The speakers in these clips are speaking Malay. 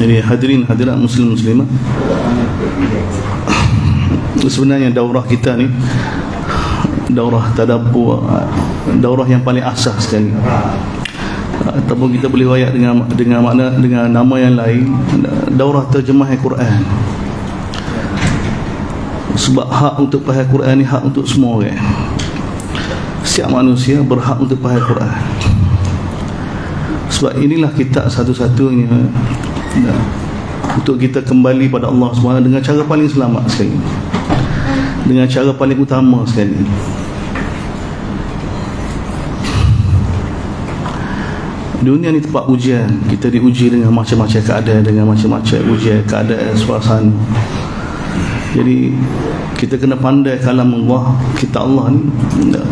Jadi hadirat muslimah, sebenarnya daurah kita ni daurah tadabbur, daurah yang paling asas sekali. Ataupun kita boleh wayak dengan makna, dengan nama yang lain, daurah terjemah Al-Quran. Sebab hak untuk faham Al-Quran ni hak untuk semua orang. Setiap manusia berhak untuk faham Al-Quran. Sebab inilah kitab satu-satunya untuk kita kembali pada Allah SWT dengan cara paling selamat sekali, dengan cara paling utama sekali. Dunia ni tempat ujian. Kita diuji dengan macam-macam keadaan, dengan macam-macam ujian, keadaan, suasana. Jadi kita kena pandai kalam Allah, kitab Allah ni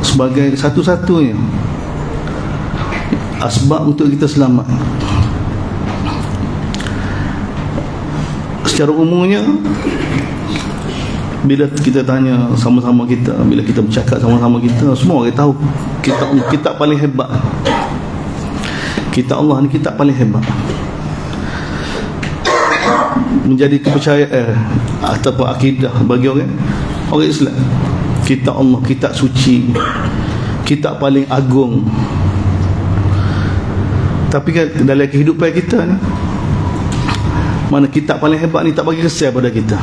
sebagai satu-satunya asbab untuk kita selamat. Secara umumnya, bila kita tanya sama-sama kita, bila kita bercakap sama-sama kita, semua orang tahu kitab paling hebat. Kitab Allah ni kitab paling hebat. Menjadi kepercayaan ataupun akidah bagi orang Islam. Kitab Allah, kitab suci, kitab paling agung. Tapi kan dalam kehidupan kita ni, mana kitab paling hebat ni tak bagi kesan pada kita.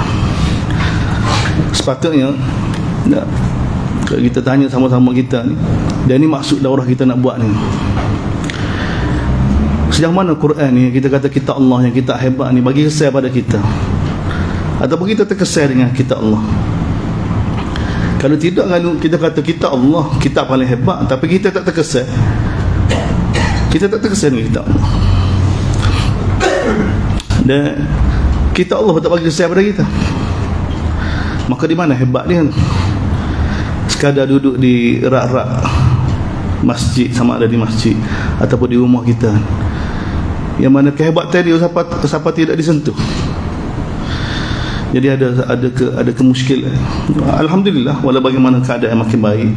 Sepatutnya kalau kita tanya sama-sama kita ni, dan ni maksud daurah kita nak buat ni, sejauh mana Quran ni, kita kata kitab Allah yang kitab hebat ni, bagi kesan pada kita, ataupun kita terkesan dengan kitab Allah. Kalau tidak, kalau kita kata kitab Allah kitab paling hebat, tapi kita tak terkesan, kita tak terkesan dengan kitab Allah, dan kitab Allah tak bagi kesan pada kita, maka di mana hebat dia? Sekadar duduk di rak-rak masjid, sama ada di masjid ataupun di rumah kita, yang mana kehebatan dia siapa tidak disentuh. Jadi ada kemuskilan. Alhamdulillah, walau bagaimana keadaan makin baik,